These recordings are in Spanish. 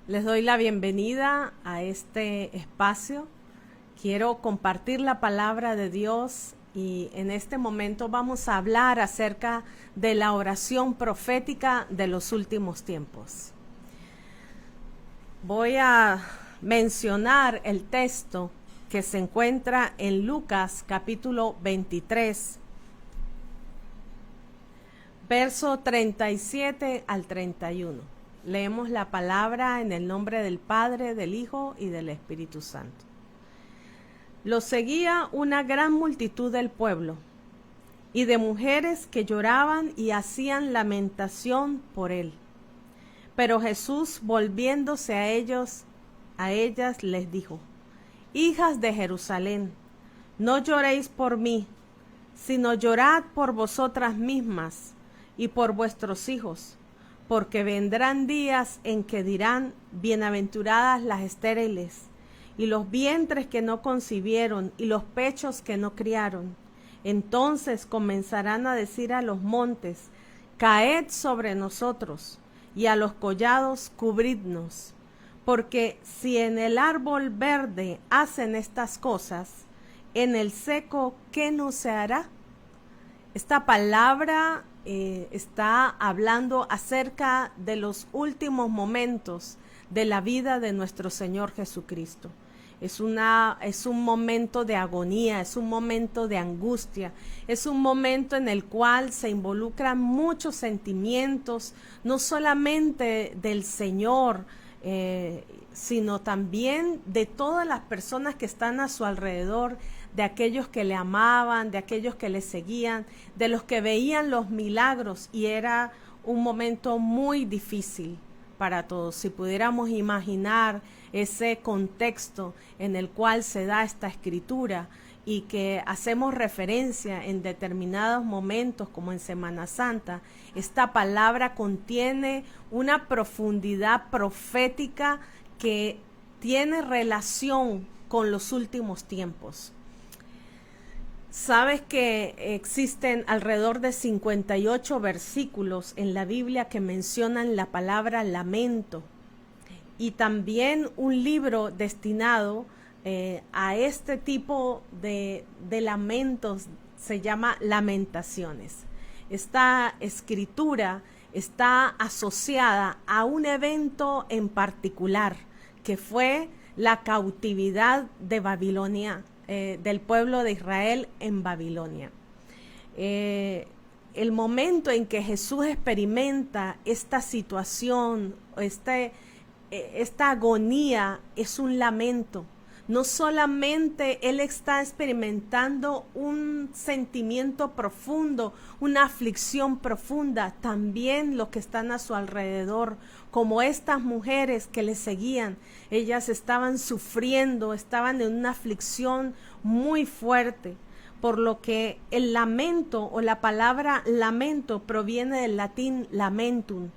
Les doy la bienvenida a este espacio. Quiero compartir la palabra de Dios y en este momento vamos a hablar acerca de la oración profética de los últimos tiempos. Voy a mencionar el texto que se encuentra en Lucas capítulo 23, verso 37 al 31. Leemos la palabra en el nombre del Padre, del Hijo y del Espíritu Santo. Lo seguía una gran multitud del pueblo y de mujeres que lloraban y hacían lamentación por él. Pero Jesús, volviéndose a ellas les dijo: Hijas de Jerusalén, no lloréis por mí, sino llorad por vosotras mismas y por vuestros hijos, porque vendrán días en que dirán: bienaventuradas las estériles, y los vientres que no concibieron, y los pechos que no criaron. Entonces comenzarán a decir a los montes: caed sobre nosotros, y a los collados cubridnos. Porque si en el árbol verde hacen estas cosas, en el seco, ¿qué no se hará? Esta palabra está hablando acerca de los últimos momentos de la vida de nuestro Señor Jesucristo. Es un momento de agonía, es un momento de angustia, es un momento en el cual se involucran muchos sentimientos, no solamente del Señor, sino también de todas las personas que están a su alrededor, de aquellos que le amaban, de aquellos que le seguían, de los que veían los milagros, y era un momento muy difícil para todos. Si pudiéramos imaginar ese contexto en el cual se da esta escritura y que hacemos referencia en determinados momentos como en Semana Santa, esta palabra contiene una profundidad profética que tiene relación con los últimos tiempos. Sabes que existen alrededor de 58 versículos en la Biblia que mencionan la palabra lamento, y también un libro destinado a este tipo de lamentos se llama Lamentaciones. Esta escritura está asociada a un evento en particular, que fue la cautividad de Babilonia, del pueblo de Israel en Babilonia. El momento en que Jesús experimenta esta situación, esta agonía, es un lamento. No solamente Él está experimentando un sentimiento profundo, una aflicción profunda, también los que están a su alrededor, como estas mujeres que le seguían, ellas estaban sufriendo, estaban en una aflicción muy fuerte, por lo que el lamento o la palabra lamento proviene del latín lamentum,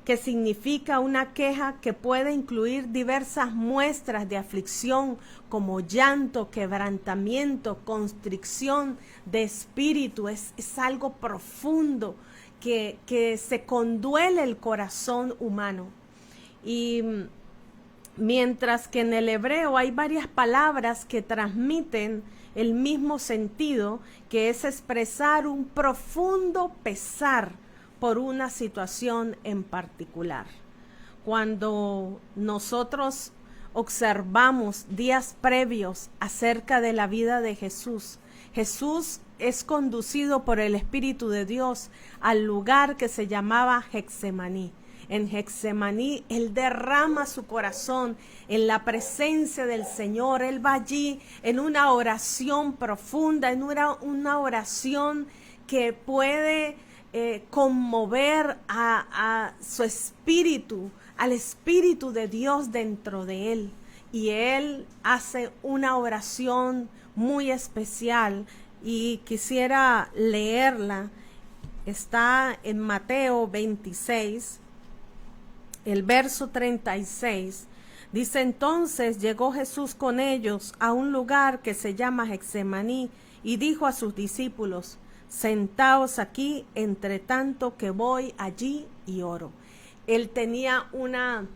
que significa una queja que puede incluir diversas muestras de aflicción como llanto, quebrantamiento, constricción de espíritu. Es algo profundo que se conduele el corazón humano. Y mientras que en el hebreo hay varias palabras que transmiten el mismo sentido, que es expresar un profundo pesar por una situación en particular. Cuando nosotros observamos días previos acerca de la vida de Jesús, Jesús es conducido por el Espíritu de Dios al lugar que se llamaba Getsemaní. En Getsemaní, Él derrama su corazón en la presencia del Señor. Él va allí en una oración profunda, en una oración que puede conmover a su espíritu, al Espíritu de Dios dentro de él. Y él hace una oración muy especial y quisiera leerla. Está en Mateo 26, el verso 36. Dice: entonces llegó Jesús con ellos a un lugar que se llama Getsemaní y dijo a sus discípulos: sentaos aquí, entre tanto que voy allí y oro. Él tenía una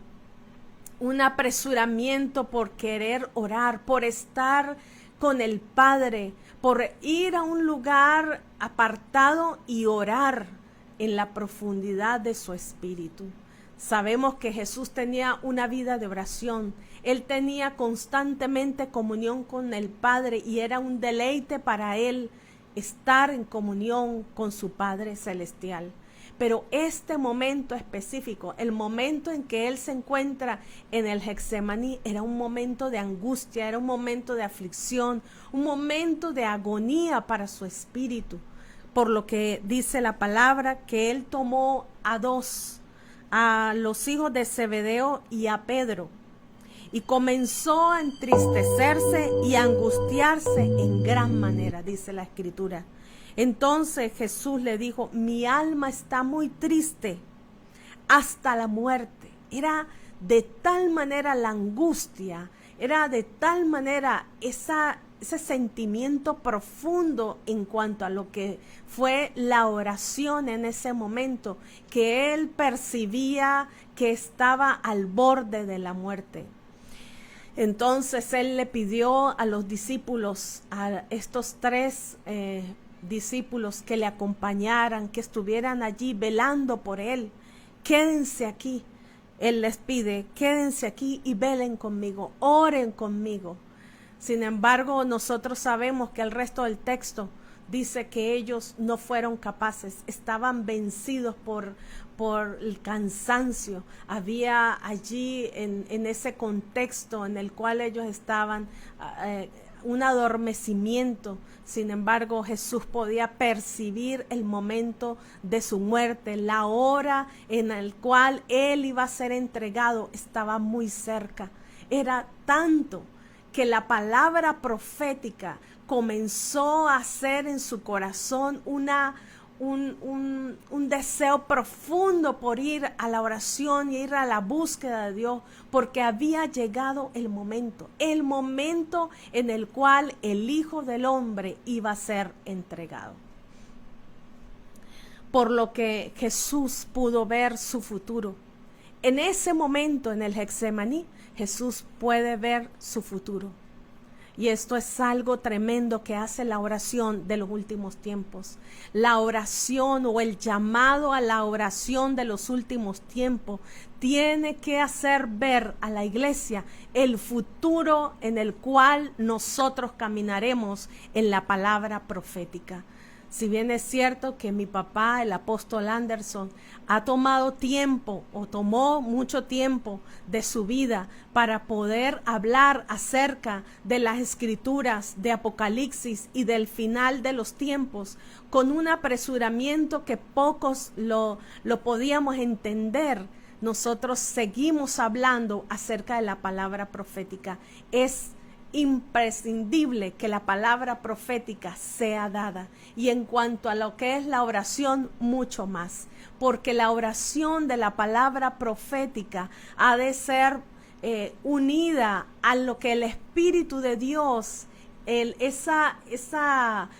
un apresuramiento por querer orar, por estar con el Padre, por ir a un lugar apartado y orar en la profundidad de su espíritu. Sabemos que Jesús tenía una vida de oración. Él tenía constantemente comunión con el Padre y era un deleite para él estar en comunión con su Padre Celestial. Pero este momento específico, el momento en que él se encuentra en el Getsemaní, era un momento de angustia, era un momento de aflicción, un momento de agonía para su espíritu. Por lo que dice la palabra que él tomó a los hijos de Zebedeo y a Pedro, y comenzó a entristecerse y a angustiarse en gran manera, dice la Escritura. Entonces Jesús le dijo: mi alma está muy triste hasta la muerte. Era de tal manera la angustia, era de tal manera ese sentimiento profundo en cuanto a lo que fue la oración en ese momento, que él percibía que estaba al borde de la muerte. Entonces él le pidió a los discípulos, a estos tres discípulos, que le acompañaran, que estuvieran allí velando por él. Quédense aquí. Él les pide: quédense aquí y velen conmigo, oren conmigo. Sin embargo, nosotros sabemos que el resto del texto dice que ellos no fueron capaces, estaban vencidos por el cansancio. Había allí en ese contexto en el cual ellos estaban un adormecimiento. Sin embargo, Jesús podía percibir el momento de su muerte, la hora en la cual él iba a ser entregado estaba muy cerca. Era tanto que la palabra profética comenzó a hacer en su corazón un deseo profundo por ir a la oración y ir a la búsqueda de Dios, porque había llegado el momento en el cual el Hijo del Hombre iba a ser entregado. Por lo que Jesús pudo ver su futuro. En ese momento, en el Getsemaní, Jesús puede ver su futuro. Y esto es algo tremendo que hace la oración de los últimos tiempos. La oración, o el llamado a la oración de los últimos tiempos, tiene que hacer ver a la iglesia el futuro en el cual nosotros caminaremos en la palabra profética. Si bien es cierto que mi papá, el apóstol Anderson, ha tomado tiempo, o tomó mucho tiempo de su vida para poder hablar acerca de las escrituras de Apocalipsis y del final de los tiempos, con un apresuramiento que pocos lo podíamos entender, nosotros seguimos hablando acerca de la palabra profética. Es imprescindible que la palabra profética sea dada, y en cuanto a lo que es la oración, mucho más, porque la oración de la palabra profética ha de ser unida a lo que el Espíritu de Dios, esa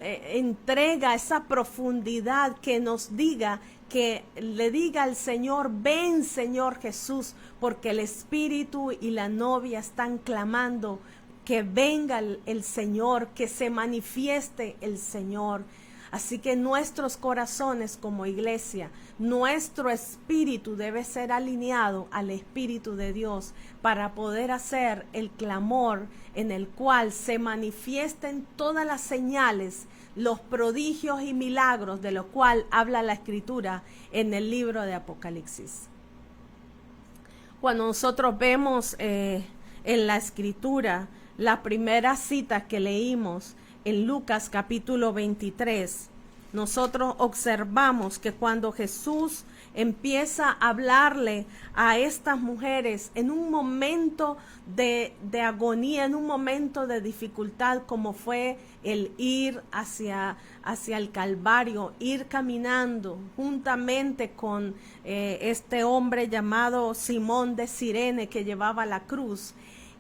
entrega, esa profundidad que nos diga, que le diga al Señor: ven, Señor Jesús, porque el Espíritu y la novia están clamando que venga el Señor, que se manifieste el Señor. Así que nuestros corazones como iglesia, nuestro espíritu debe ser alineado al Espíritu de Dios para poder hacer el clamor en el cual se manifiesten todas las señales, los prodigios y milagros de lo cual habla la Escritura en el libro de Apocalipsis. Cuando nosotros vemos en la Escritura la primera cita que leímos en Lucas capítulo 23, nosotros observamos que cuando Jesús empieza a hablarle a estas mujeres en un momento de agonía, en un momento de dificultad, como fue el ir hacia el Calvario, ir caminando juntamente con este hombre llamado Simón de Cirene, que llevaba la cruz.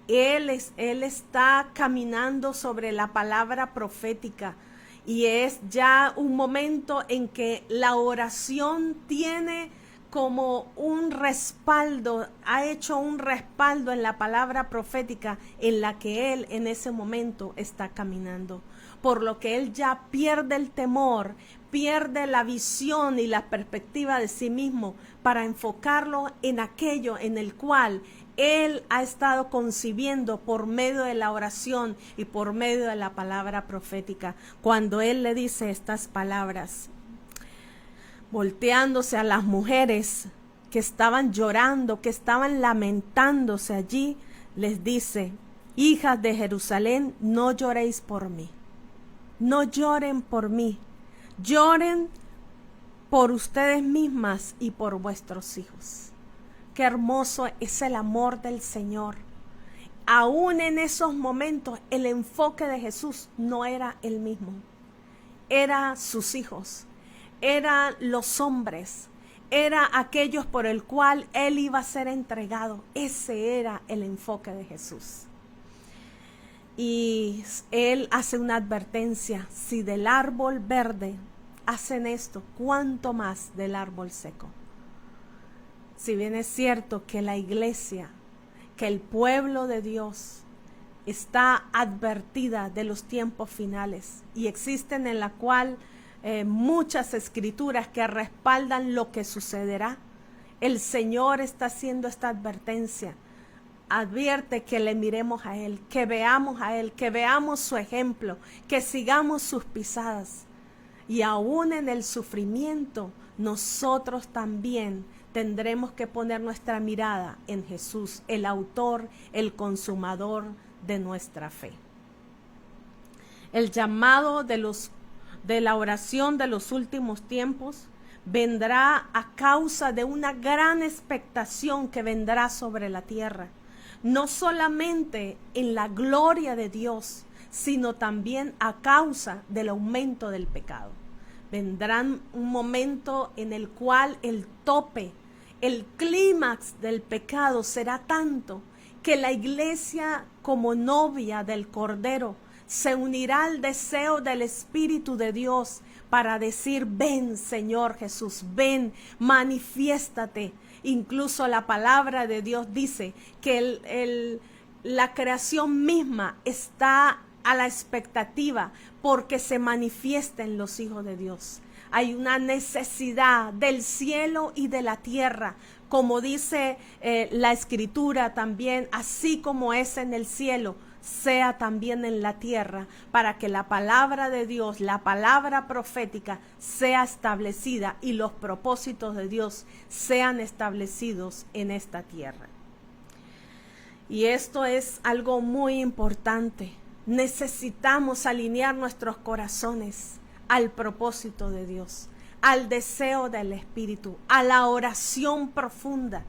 Él está caminando sobre la palabra profética, y es ya un momento en que la oración tiene como un respaldo, ha hecho un respaldo en la palabra profética en la que él en ese momento está caminando. Por lo que él ya pierde el temor, pierde la visión y la perspectiva de sí mismo para enfocarlo en aquello en el cual él ha estado concibiendo por medio de la oración y por medio de la palabra profética. Cuando él le dice estas palabras, volteándose a las mujeres que estaban llorando, que estaban lamentándose allí, les dice: hijas de Jerusalén, no lloréis por mí, no lloren por mí, lloren por ustedes mismas y por vuestros hijos. Qué hermoso es el amor del Señor. Aún en esos momentos el enfoque de Jesús no era el mismo, era sus hijos, eran los hombres, era aquellos por el cual él iba a ser entregado. Ese era el enfoque de Jesús. Y él hace una advertencia: si del árbol verde hacen esto, ¿cuánto más del árbol seco? Si bien es cierto que la iglesia, que el pueblo de Dios está advertida de los tiempos finales y existen en la cual muchas escrituras que respaldan lo que sucederá, el Señor está haciendo esta advertencia. Advierte que le miremos a Él, que veamos su ejemplo, que sigamos sus pisadas. Y aún en el sufrimiento, nosotros también tendremos que poner nuestra mirada en Jesús, el autor, el consumador de nuestra fe. El llamado de la oración de los últimos tiempos vendrá a causa de una gran expectación que vendrá sobre la tierra, no solamente en la gloria de Dios, sino también a causa del aumento del pecado. Vendrá un momento en el cual el tope, el clímax del pecado será tanto que la iglesia, como novia del Cordero, se unirá al deseo del Espíritu de Dios para decir: ven, Señor Jesús, ven, manifiéstate. Incluso la palabra de Dios dice que la creación misma está a la expectativa porque se manifiesten los hijos de Dios. Hay una necesidad del cielo y de la tierra, como dice la Escritura también: así como es en el cielo, sea también en la tierra, para que la palabra de Dios, la palabra profética, sea establecida y los propósitos de Dios sean establecidos en esta tierra. Y esto es algo muy importante. Necesitamos alinear nuestros corazones al propósito de Dios, al deseo del Espíritu, a la oración profunda.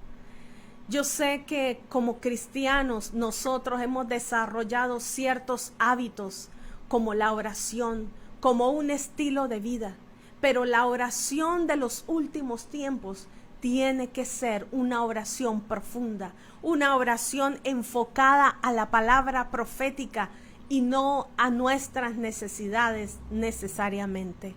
Yo sé que como cristianos nosotros hemos desarrollado ciertos hábitos como la oración, como un estilo de vida, pero la oración de los últimos tiempos tiene que ser una oración profunda, una oración enfocada a la palabra profética y no a nuestras necesidades necesariamente.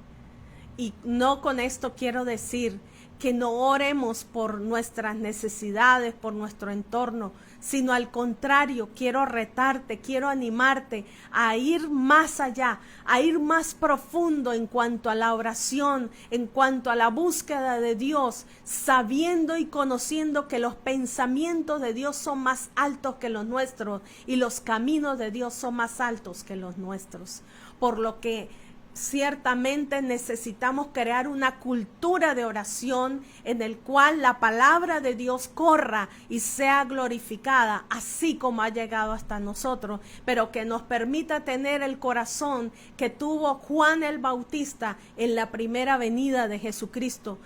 Y no con esto quiero decir que no oremos por nuestras necesidades, por nuestro entorno, sino al contrario, quiero retarte, quiero animarte a ir más allá, a ir más profundo en cuanto a la oración, en cuanto a la búsqueda de Dios, sabiendo y conociendo que los pensamientos de Dios son más altos que los nuestros y los caminos de Dios son más altos que los nuestros. Por lo que ciertamente necesitamos crear una cultura de oración en el cual la palabra de Dios corra y sea glorificada, así como ha llegado hasta nosotros, pero que nos permita tener el corazón que tuvo Juan el Bautista en la primera venida de Jesucristo.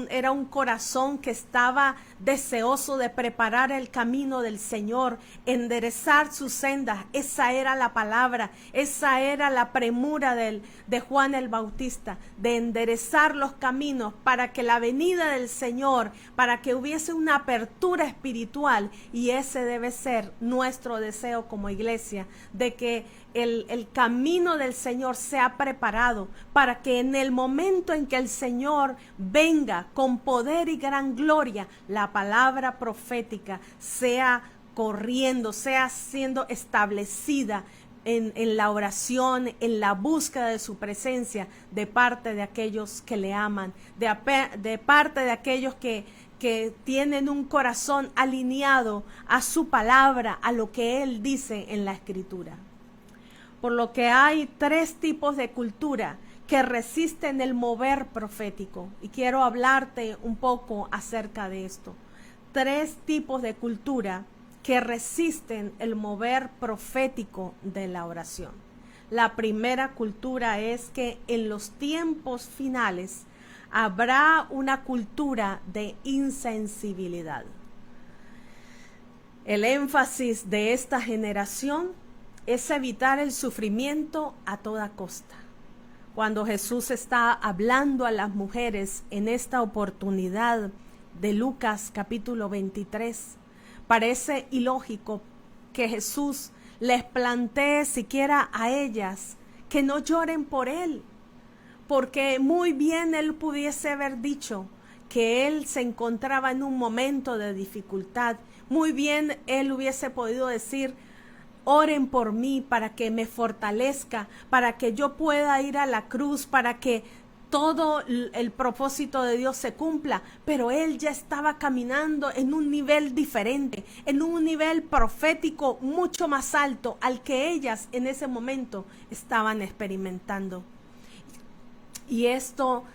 Era un corazón que estaba deseoso de preparar el camino del Señor, enderezar sus sendas. Esa era la palabra, esa era la premura de Juan el Bautista, de enderezar los caminos para que la venida del Señor, para que hubiese una apertura espiritual, y ese debe ser nuestro deseo como iglesia, de que el camino del Señor sea preparado para que en el momento en que el Señor venga con poder y gran gloria, la palabra profética sea corriendo, sea siendo establecida en la oración, en la búsqueda de su presencia de parte de aquellos que le aman, de parte de aquellos que tienen un corazón alineado a su palabra, a lo que Él dice en la Escritura. Por lo que hay 3 tipos de cultura que resisten el mover profético. Y quiero hablarte un poco acerca de esto. 3 tipos de cultura que resisten el mover profético de la oración. La primera cultura es que en los tiempos finales habrá una cultura de insensibilidad. El énfasis de esta generación es evitar el sufrimiento a toda costa. Cuando Jesús está hablando a las mujeres en esta oportunidad de Lucas capítulo 23, parece ilógico que Jesús les plantee siquiera a ellas que no lloren por Él, porque muy bien Él pudiese haber dicho que Él se encontraba en un momento de dificultad. Muy bien Él hubiese podido decir: oren por mí para que me fortalezca, para que yo pueda ir a la cruz, para que todo el propósito de Dios se cumpla. Pero Él ya estaba caminando en un nivel diferente, en un nivel profético mucho más alto al que ellas en ese momento estaban experimentando. Y esto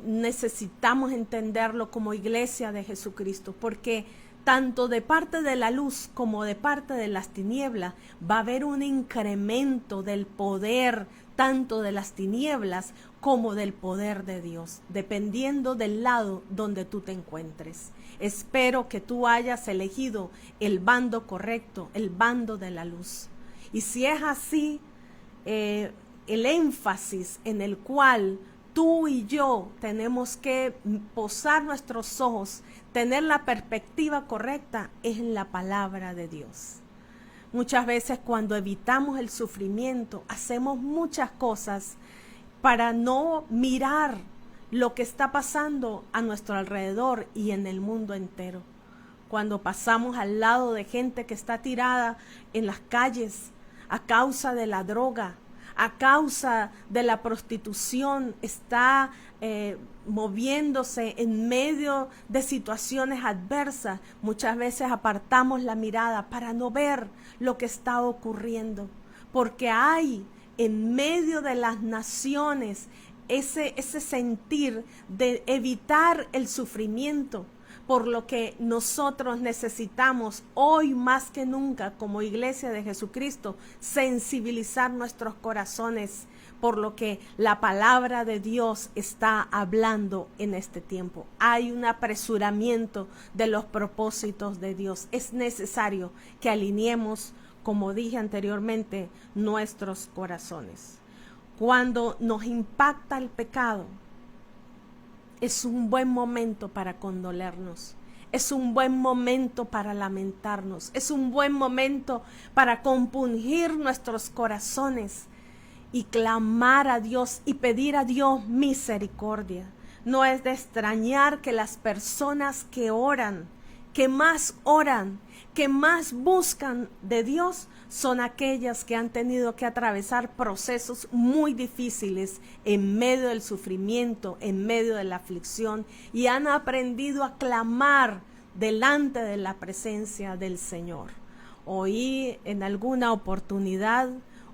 necesitamos entenderlo como iglesia de Jesucristo, porque tanto de parte de la luz como de parte de las tinieblas va a haber un incremento del poder, tanto de las tinieblas como del poder de Dios, dependiendo del lado donde tú te encuentres. Espero que tú hayas elegido el bando correcto, el bando de la luz. Y si es así, el énfasis en el cual tú y yo tenemos que posar nuestros ojos, tener la perspectiva correcta, es en la palabra de Dios. Muchas veces cuando evitamos el sufrimiento, hacemos muchas cosas para no mirar lo que está pasando a nuestro alrededor y en el mundo entero. Cuando pasamos al lado de gente que está tirada en las calles a causa de la droga, a causa de la prostitución, está moviéndose en medio de situaciones adversas, muchas veces apartamos la mirada para no ver lo que está ocurriendo, porque hay en medio de las naciones ese sentir de evitar el sufrimiento, por lo que nosotros necesitamos hoy más que nunca como iglesia de Jesucristo sensibilizar nuestros corazones, por lo que la palabra de Dios está hablando en este tiempo. Hay un apresuramiento de los propósitos de Dios. Es necesario que alineemos, como dije anteriormente, nuestros corazones. Cuando nos impacta el pecado, es un buen momento para condolernos. Es un buen momento para lamentarnos. Es un buen momento para compungir nuestros corazones y clamar a Dios y pedir a Dios misericordia. No es de extrañar que las personas que oran, que más buscan de Dios, son aquellas que han tenido que atravesar procesos muy difíciles en medio del sufrimiento, en medio de la aflicción, y han aprendido a clamar delante de la presencia del Señor. Oí en alguna oportunidad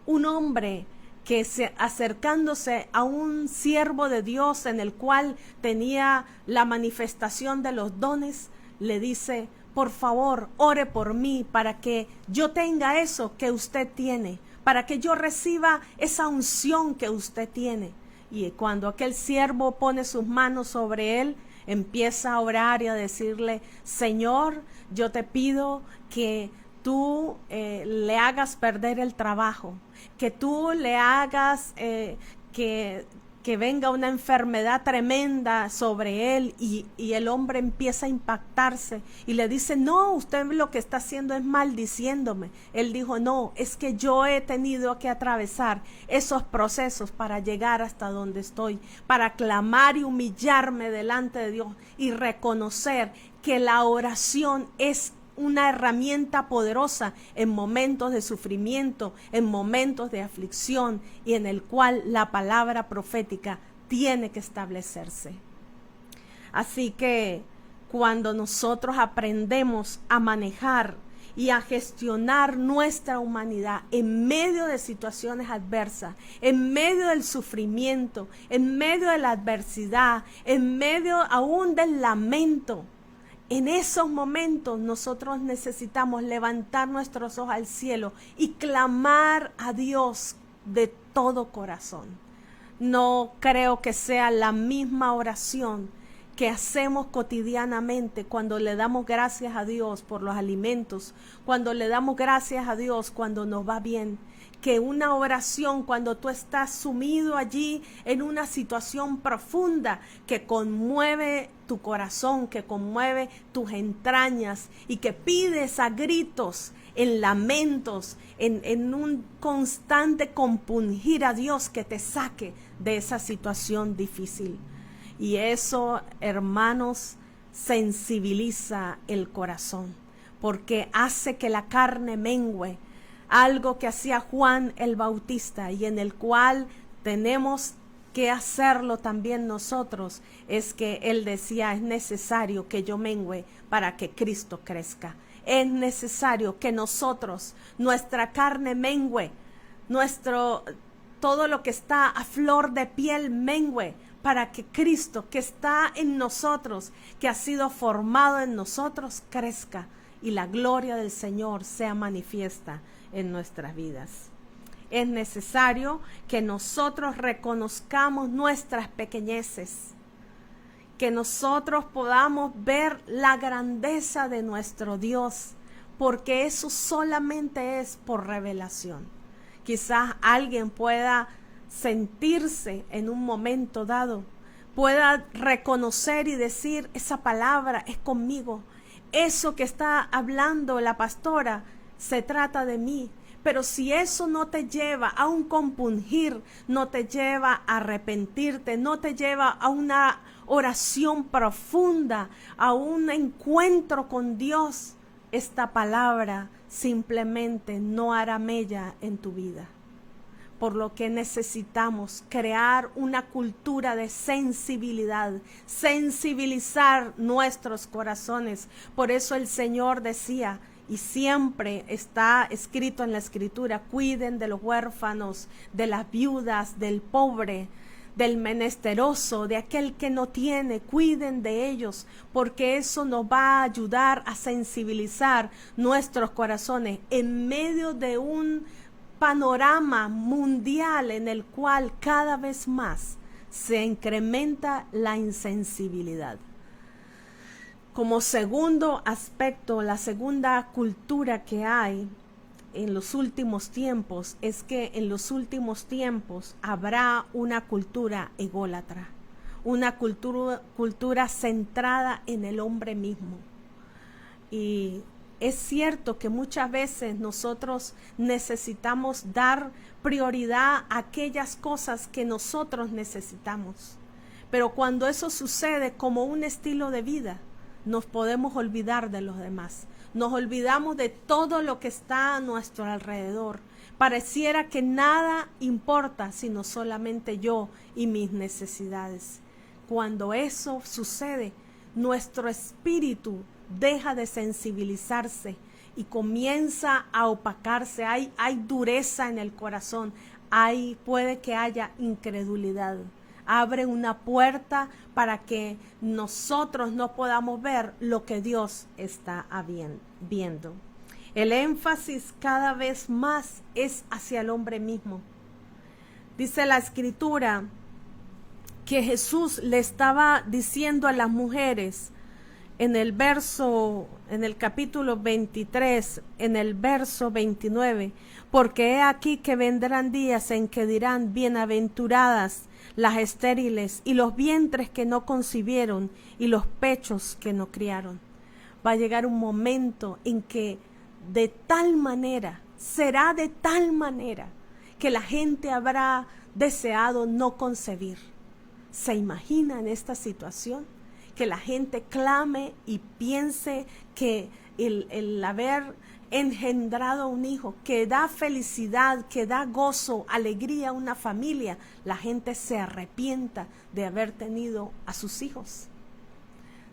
un hombre que acercándose a un siervo de Dios en el cual tenía la manifestación de los dones, le dice: por favor, ore por mí para que yo tenga eso que usted tiene, para que yo reciba esa unción que usted tiene. Y cuando aquel siervo pone sus manos sobre él, empieza a orar y a decirle: Señor, yo te pido que tú le hagas perder el trabajo, que tú le hagas que venga una enfermedad tremenda sobre él y el hombre empieza a impactarse y le dice, no, usted lo que está haciendo es maldiciéndome. Él dijo, no, es que yo he tenido que atravesar esos procesos para llegar hasta donde estoy, para clamar y humillarme delante de Dios y reconocer que la oración es una herramienta poderosa en momentos de sufrimiento, en momentos de aflicción y en el cual la palabra profética tiene que establecerse. Así que cuando nosotros aprendemos a manejar y a gestionar nuestra humanidad en medio de situaciones adversas, en medio del sufrimiento, en medio de la adversidad, en medio aún del lamento, en esos momentos nosotros necesitamos levantar nuestros ojos al cielo y clamar a Dios de todo corazón. No creo que sea la misma oración que hacemos cotidianamente cuando le damos gracias a Dios por los alimentos, cuando le damos gracias a Dios cuando nos va bien, que una oración cuando tú estás sumido allí en una situación profunda que conmueve tu corazón, que conmueve tus entrañas y que pides a gritos, en lamentos, en un constante compungir a Dios que te saque de esa situación difícil. Y eso, hermanos, sensibiliza el corazón, porque hace que la carne mengüe, algo que hacía Juan el Bautista y en el cual tenemos que hacerlo también nosotros, es que él decía, es necesario que yo mengüe para que Cristo crezca. Es necesario que nosotros, nuestra carne mengüe, todo lo que está a flor de piel mengüe, para que Cristo que está en nosotros, que ha sido formado en nosotros, crezca y la gloria del Señor sea manifiesta en nuestras vidas. Es necesario que nosotros reconozcamos nuestras pequeñeces, que nosotros podamos ver la grandeza de nuestro Dios, porque eso solamente es por revelación. Quizás alguien pueda sentirse en un momento dado, pueda reconocer y decir, esa palabra es conmigo, eso que está hablando la pastora se trata de mí. Pero si eso no te lleva a un compungir, no te lleva a arrepentirte, no te lleva a una oración profunda, a un encuentro con Dios, esta palabra simplemente no hará mella en tu vida. Por lo que necesitamos crear una cultura de sensibilidad, sensibilizar nuestros corazones. Por eso el Señor decía, y siempre está escrito en la Escritura, cuiden de los huérfanos, de las viudas, del pobre, del menesteroso, de aquel que no tiene, cuiden de ellos, porque eso nos va a ayudar a sensibilizar nuestros corazones en medio de un panorama mundial en el cual cada vez más se incrementa la insensibilidad. Como segundo aspecto, la segunda cultura que hay en los últimos tiempos es que en los últimos tiempos habrá una cultura ególatra, una cultura centrada en el hombre mismo. Y es cierto que muchas veces nosotros necesitamos dar prioridad a aquellas cosas que nosotros necesitamos, pero cuando eso sucede como un estilo de vida, nos podemos olvidar de los demás. Nos olvidamos de todo lo que está a nuestro alrededor. Pareciera que nada importa sino solamente yo y mis necesidades. Cuando eso sucede, nuestro espíritu deja de sensibilizarse y comienza a opacarse. Hay dureza en el corazón. Puede que haya incredulidad. Abre una puerta para que nosotros no podamos ver lo que Dios está viendo. El énfasis cada vez más es hacia el hombre mismo. Dice la Escritura que Jesús le estaba diciendo a las mujeres en el capítulo 23, en el verso 29, porque he aquí que vendrán días en que dirán, bienaventuradas las estériles y los vientres que no concibieron y los pechos que no criaron. Va a llegar un momento en que de tal manera, será de tal manera, que la gente habrá deseado no concebir. ¿Se imagina en esta situación? Que la gente clame y piense que el haber engendrado un hijo, que da felicidad, que da gozo, alegría a una familia, la gente se arrepienta de haber tenido a sus hijos.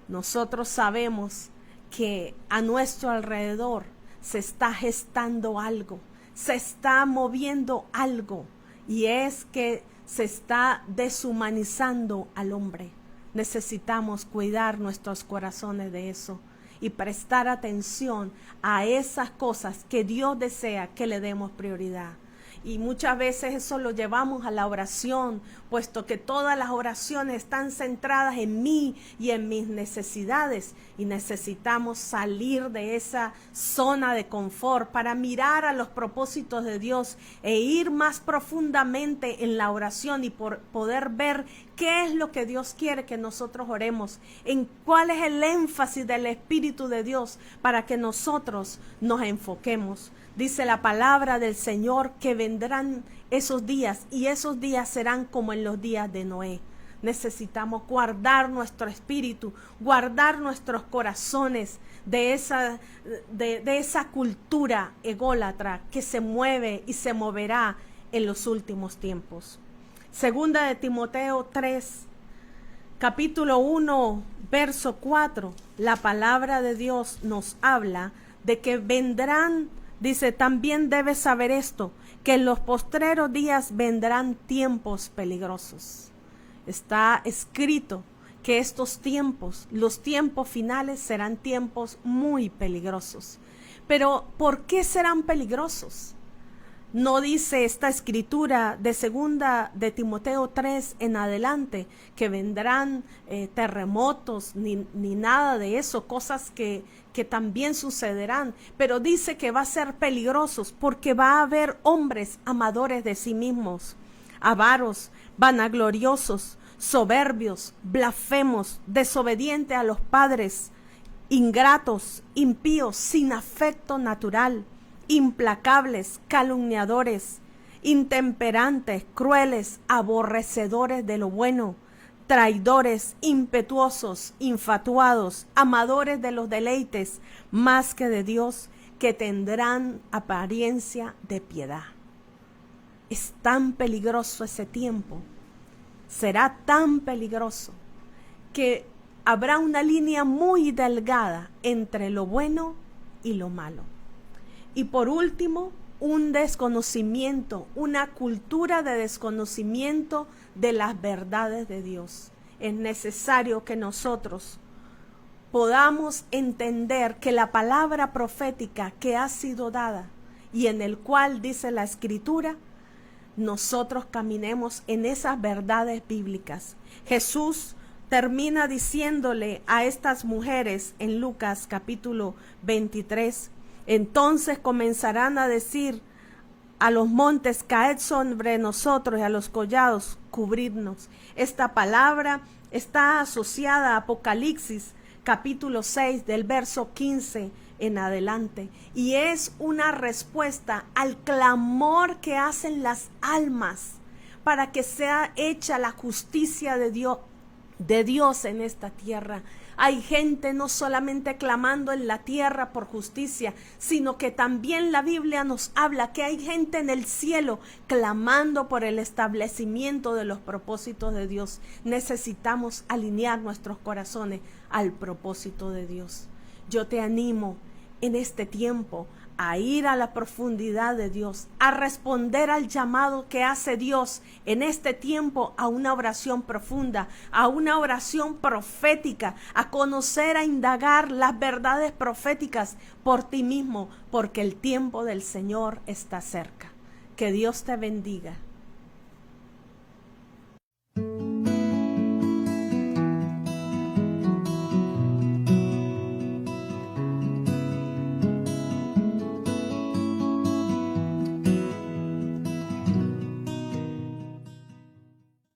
Nosotros sabemos que a nuestro alrededor se está gestando algo, se está moviendo algo, y es que se está deshumanizando al hombre. Necesitamos cuidar nuestros corazones de eso y prestar atención a esas cosas que Dios desea que le demos prioridad. Y muchas veces eso lo llevamos a la oración, puesto que todas las oraciones están centradas en mí y en mis necesidades, y necesitamos salir de esa zona de confort para mirar a los propósitos de Dios e ir más profundamente en la oración y poder ver qué es lo que Dios quiere que nosotros oremos, en cuál es el énfasis del Espíritu de Dios para que nosotros nos enfoquemos. Dice la palabra del Señor que vendrán esos días, y esos días serán como en los días de Noé. Necesitamos guardar nuestro espíritu, guardar nuestros corazones de esa cultura ególatra que se mueve y se moverá en los últimos tiempos. Segunda de Timoteo 3, capítulo 1, verso 4, la palabra de Dios nos habla de que vendrán. Dice, también debes saber esto, que en los postreros días vendrán tiempos peligrosos. Está escrito que estos tiempos, los tiempos finales, serán tiempos muy peligrosos. Pero, ¿por qué serán peligrosos? No dice esta escritura de segunda de Timoteo 3 en adelante que vendrán terremotos ni nada de eso, cosas que también sucederán, pero dice que va a ser peligrosos porque va a haber hombres amadores de sí mismos, avaros, vanagloriosos, soberbios, blasfemos, desobedientes a los padres, ingratos, impíos, sin afecto natural, implacables, calumniadores, intemperantes, crueles, aborrecedores de lo bueno, traidores, impetuosos, infatuados, amadores de los deleites más que de Dios, que tendrán apariencia de piedad. Es tan peligroso ese tiempo, será tan peligroso que habrá una línea muy delgada entre lo bueno y lo malo. Y por último, un desconocimiento, una cultura de desconocimiento de las verdades de Dios. Es necesario que nosotros podamos entender que la palabra profética que ha sido dada y en el cual dice la Escritura, nosotros caminemos en esas verdades bíblicas. Jesús termina diciéndole a estas mujeres en Lucas capítulo 23, entonces comenzarán a decir a los montes, caed sobre nosotros, y a los collados, cubridnos. Esta palabra está asociada a Apocalipsis capítulo 6 del verso 15 en adelante, y es una respuesta al clamor que hacen las almas para que sea hecha la justicia de Dios en esta tierra. Hay gente no solamente clamando en la tierra por justicia, sino que también la Biblia nos habla que hay gente en el cielo clamando por el establecimiento de los propósitos de Dios. Necesitamos alinear nuestros corazones al propósito de Dios. Yo te animo en este tiempo a ir a la profundidad de Dios, a responder al llamado que hace Dios en este tiempo a una oración profunda, a una oración profética, a conocer, a indagar las verdades proféticas por ti mismo, porque el tiempo del Señor está cerca. Que Dios te bendiga.